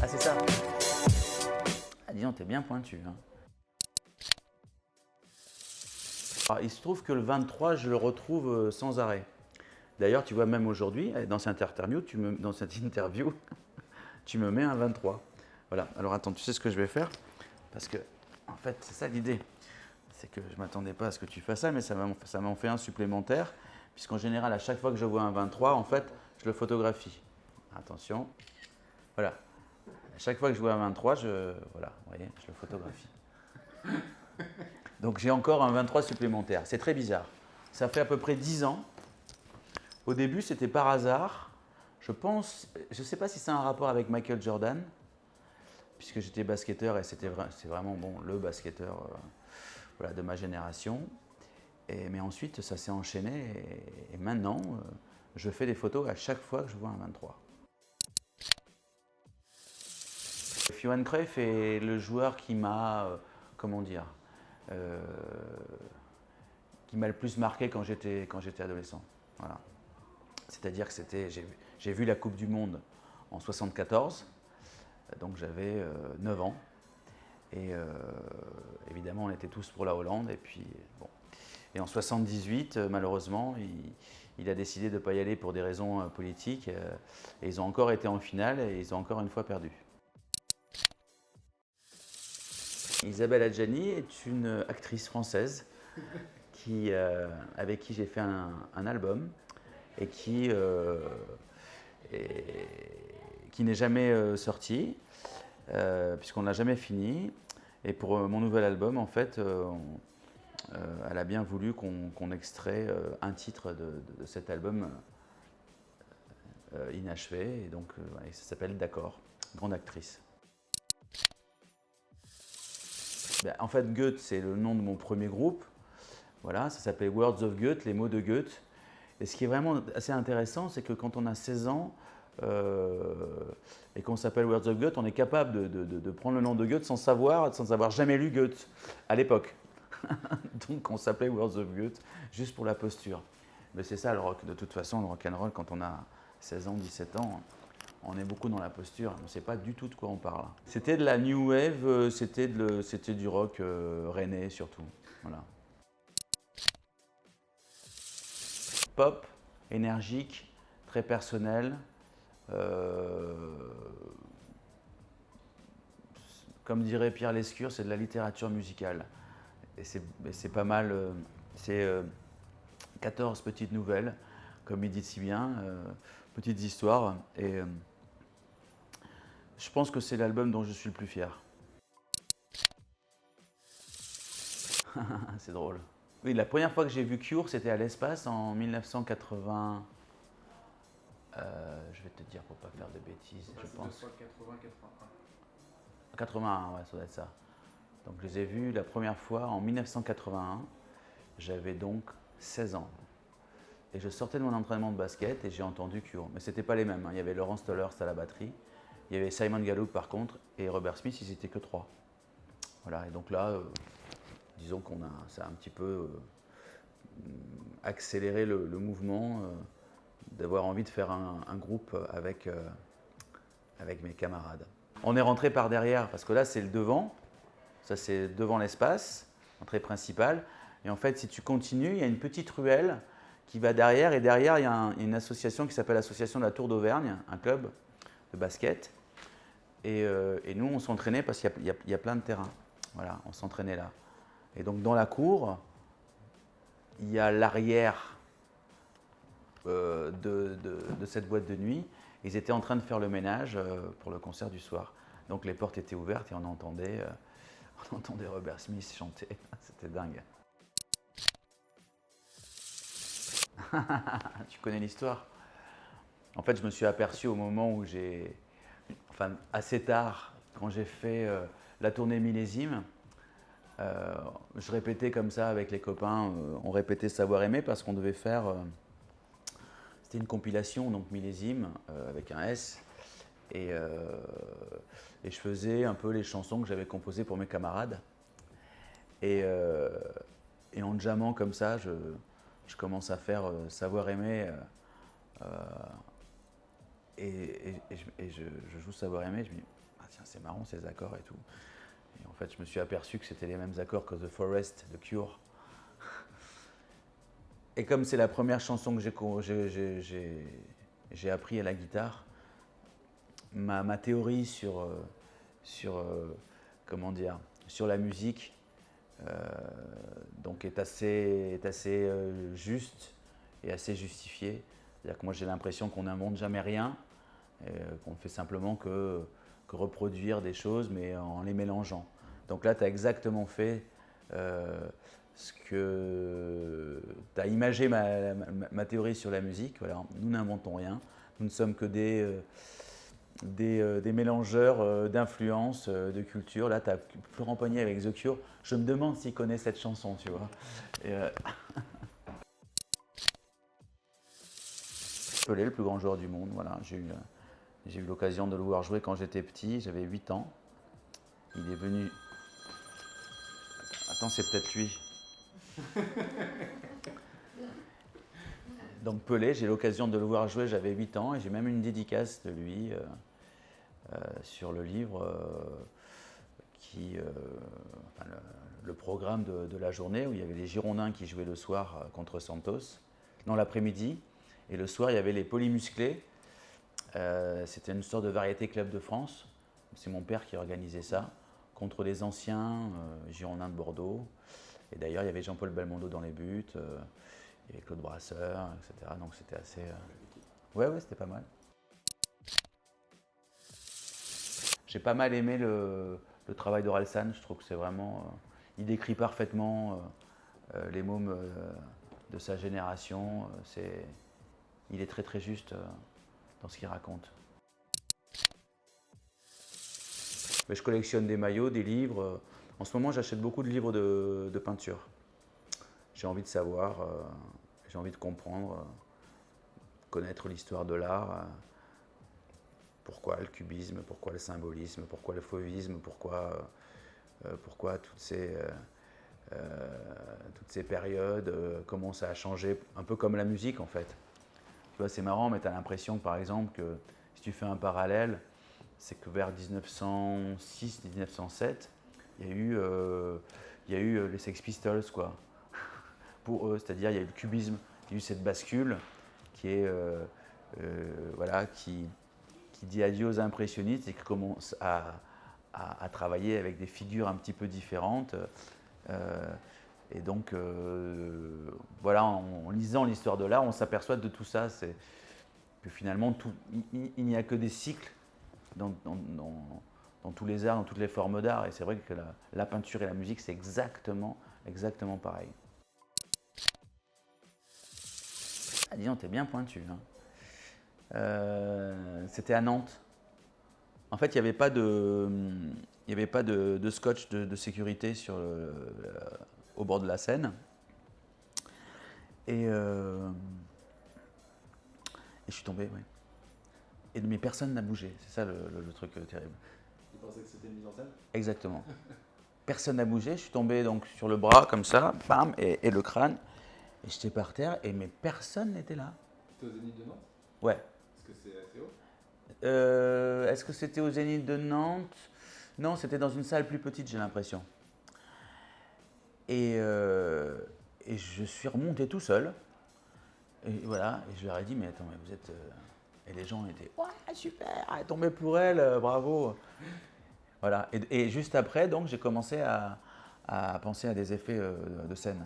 Ah, c'est ça. Ah, dis donc, t'es bien pointu, hein. Alors, il se trouve que le 23, je le retrouve sans arrêt. D'ailleurs, tu vois, même aujourd'hui, dans cette interview, tu me mets un 23. Voilà. Alors attends, tu sais ce que je vais faire? Parce que, en fait, c'est ça l'idée. C'est que je ne m'attendais pas à ce que tu fasses ça, mais ça m'en fait un supplémentaire. Puisqu'en général, à chaque fois que je vois un 23, en fait, je le photographie. Attention. Voilà. À chaque fois que je vois un 23, voilà, vous voyez, je le photographie. Donc j'ai encore un 23 supplémentaire. C'est très bizarre. Ça fait à peu près 10 ans. Au début, c'était par hasard. Je pense, je ne sais pas si c'est un rapport avec Michael Jordan, puisque j'étais basketteur et c'est vraiment bon, le basketteur voilà, de ma génération. Mais ensuite, ça s'est enchaîné et maintenant, je fais des photos à chaque fois que je vois un 23. Johan Cruyff est le joueur qui m'a, comment dire, euh, qui m'a le plus marqué quand j'étais adolescent. Voilà. C'est-à-dire que j'ai vu la Coupe du Monde en 74, donc j'avais 9 ans. Et évidemment, on était tous pour la Hollande. Et puis, bon. Et en 78, malheureusement, il a décidé de ne pas y aller pour des raisons politiques. Et ils ont encore été en finale et ils ont encore une fois perdu. Isabelle Adjani est une actrice française avec qui j'ai fait un album et qui n'est jamais sorti, puisqu'on ne l'a jamais fini. Et pour mon nouvel album, en fait, elle a bien voulu qu'on extrait un titre de cet album inachevé. Et donc, ça s'appelle D'accord, grande actrice. Ben, en fait, Goethe, c'est le nom de mon premier groupe. Voilà, ça s'appelle Words of Goethe, les mots de Goethe. Et ce qui est vraiment assez intéressant, c'est que quand on a 16 ans et qu'on s'appelle Words of Goethe, on est capable de prendre le nom de Goethe sans avoir jamais lu Goethe à l'époque. Donc on s'appelait Words of Goethe juste pour la posture. Mais c'est ça le rock, de toute façon, le rock'n'roll, quand on a 16 ans, 17 ans, on est beaucoup dans la posture, on ne sait pas du tout de quoi on parle. C'était de la new wave, c'était du rock rennais surtout. Voilà. Pop, énergique, très personnel. Comme dirait Pierre Lescure, c'est de la littérature musicale. Et c'est pas mal. C'est 14 petites nouvelles, comme il dit si bien, petites histoires. Et je pense que c'est l'album dont je suis le plus fier. C'est drôle. Oui, la première fois que j'ai vu Cure, c'était à l'Espace en 1980. Je vais te dire pour pas faire de bêtises, je pense. 81, ouais, ça doit être ça. Donc je les ai vus la première fois en 1981. J'avais donc 16 ans. Et je sortais de mon entraînement de basket et j'ai entendu Cure. Mais c'était pas les mêmes, hein. Il y avait Laurence Tolhurst à la batterie. Il y avait Simon Gallup par contre et Robert Smith, ils étaient que 3. Voilà, et donc là, disons ça a un petit peu accéléré le mouvement d'avoir envie de faire un groupe avec mes camarades. On est rentré par derrière parce que là c'est le devant, ça c'est devant l'espace, entrée principale. Et en fait, si tu continues, il y a une petite ruelle qui va derrière. Et derrière, il y a une association qui s'appelle l'Association de la Tour d'Auvergne, un club de basket. Et nous, on s'entraînait parce qu'il y a plein de terrains. Voilà, on s'entraînait là. Et donc, dans la cour, il y a l'arrière de cette boîte de nuit. Ils étaient en train de faire le ménage pour le concert du soir. Donc, les portes étaient ouvertes et on entendait Robert Smith chanter. C'était dingue. Tu connais l'histoire? En fait, je me suis aperçu au moment où assez tard, quand j'ai fait la tournée Millésime, je répétais comme ça avec les copains, on répétait Savoir aimer parce qu'on devait faire, c'était une compilation, donc Millésime, avec un S, et je faisais un peu les chansons que j'avais composées pour mes camarades. Et en jammant comme ça, je commence à faire Savoir aimer Je joue Savoir aimer, je me dis, ah tiens, c'est marrant ces accords et tout. Et en fait, je me suis aperçu que c'était les mêmes accords que The Forest de Cure. Et comme c'est la première chanson que j'ai appris à la guitare, ma théorie comment dire, sur la musique donc est assez juste et assez justifiée. C'est-à-dire que moi j'ai l'impression qu'on n'invente jamais rien, qu'on fait simplement que reproduire des choses mais en les mélangeant. Donc là tu as exactement fait ce que tu as imagé ma théorie sur la musique. Voilà, nous n'inventons rien, nous ne sommes que des mélangeurs d'influences, de culture. Là, tu as Florent Pagny avec The Cure. Je me demande s'il connaît cette chanson, tu vois. Et, Pelé, le plus grand joueur du monde, voilà. J'ai eu l'occasion de le voir jouer quand j'étais petit, j'avais 8 ans. Il est venu... Attends, c'est peut-être lui. Donc Pelé, j'ai eu l'occasion de le voir jouer, j'avais 8 ans, et j'ai même une dédicace de lui sur le livre enfin, le programme de la journée, où il y avait les Girondins qui jouaient le soir contre Santos, non, l'après-midi, et le soir il y avait les Polymusclés. C'était une sorte de variété club de France, c'est mon père qui organisait ça, contre les anciens Girondins de Bordeaux. Et d'ailleurs il y avait Jean-Paul Belmondo dans les buts, il y avait Claude Brasseur, etc. Donc c'était assez... Ouais, c'était pas mal. J'ai pas mal aimé le travail d'Orelsan, je trouve que c'est vraiment... il décrit parfaitement les mômes de sa génération. Il est très très juste dans ce qu'il raconte. Mais je collectionne des maillots, des livres. En ce moment, j'achète beaucoup de livres de peinture. J'ai envie de savoir, j'ai envie de comprendre, connaître l'histoire de l'art. Pourquoi le cubisme, pourquoi le symbolisme, pourquoi le fauvisme, pourquoi toutes ces périodes, comment ça a changé, un peu comme la musique en fait. Tu vois, c'est marrant, mais tu as l'impression par exemple que si tu fais un parallèle, c'est que vers 1906-1907, il y a eu les Sex Pistols, quoi. Pour eux, c'est-à-dire il y a eu le cubisme, il y a eu cette bascule qui est, voilà, qui dit adieu aux impressionnistes et qui commence à travailler avec des figures un petit peu différentes. Et donc, voilà, en lisant l'histoire de l'art, on s'aperçoit de tout ça. C'est que finalement, il n'y a que des cycles dans tous les arts, dans toutes les formes d'art. Et c'est vrai que la peinture et la musique, c'est exactement pareil. Ah, dis donc, t'es bien pointu, hein. C'était à Nantes. En fait, il n'y avait pas de scotch de sécurité au bord de la Seine. Et je suis tombé, oui. Mais personne n'a bougé, c'est ça le truc terrible. Tu pensais que c'était une mise en scène ? Exactement. Personne n'a bougé, je suis tombé donc sur le bras comme ça, bam, et le crâne. Et j'étais par terre, mais personne n'était là. C'était au Zénith de Nantes ? Ouais. Est-ce que c'est assez haut ? Est-ce que c'était au Zénith de Nantes ? Non, c'était dans une salle plus petite, j'ai l'impression. Et je suis remonté tout seul. Et voilà, et je leur ai dit, mais attends, mais vous êtes... Et les gens étaient, ouais, super, elle est tombée pour elle, bravo. Voilà, et juste après, donc, j'ai commencé à penser à des effets de scène.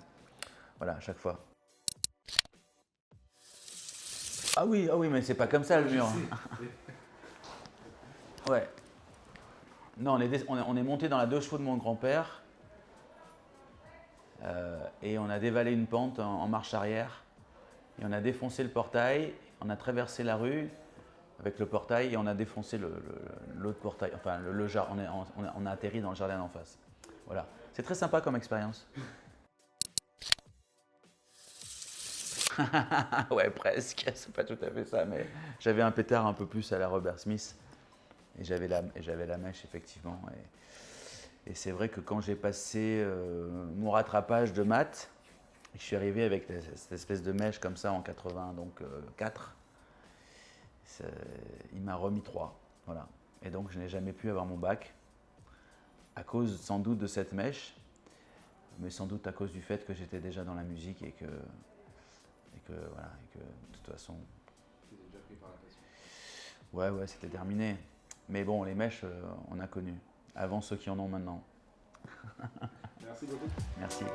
Voilà, à chaque fois. Ah oui, mais c'est pas comme ça le mur. Ouais. Non, on est monté dans la 2 chevaux de mon grand-père et on a dévalé une pente en marche arrière et on a défoncé le portail, on a traversé la rue avec le portail et on a défoncé l'autre portail, enfin on a atterri dans le jardin d'en face. Voilà, c'est très sympa comme expérience. Ouais, presque, c'est pas tout à fait ça, mais j'avais un pétard un peu plus à la Robert Smith. Et j'avais la mèche, effectivement. Et c'est vrai que quand j'ai passé mon rattrapage de maths, je suis arrivé avec cette espèce de mèche comme ça en 84. il m'a remis 3. Voilà. Et donc je n'ai jamais pu avoir mon bac à cause sans doute de cette mèche, mais sans doute à cause du fait que j'étais déjà dans la musique et que de toute façon. C'était déjà pris par la passion. Ouais, c'était terminé. Mais bon, les mèches, on a connu. Avant ceux qui en ont maintenant. Merci beaucoup. Merci.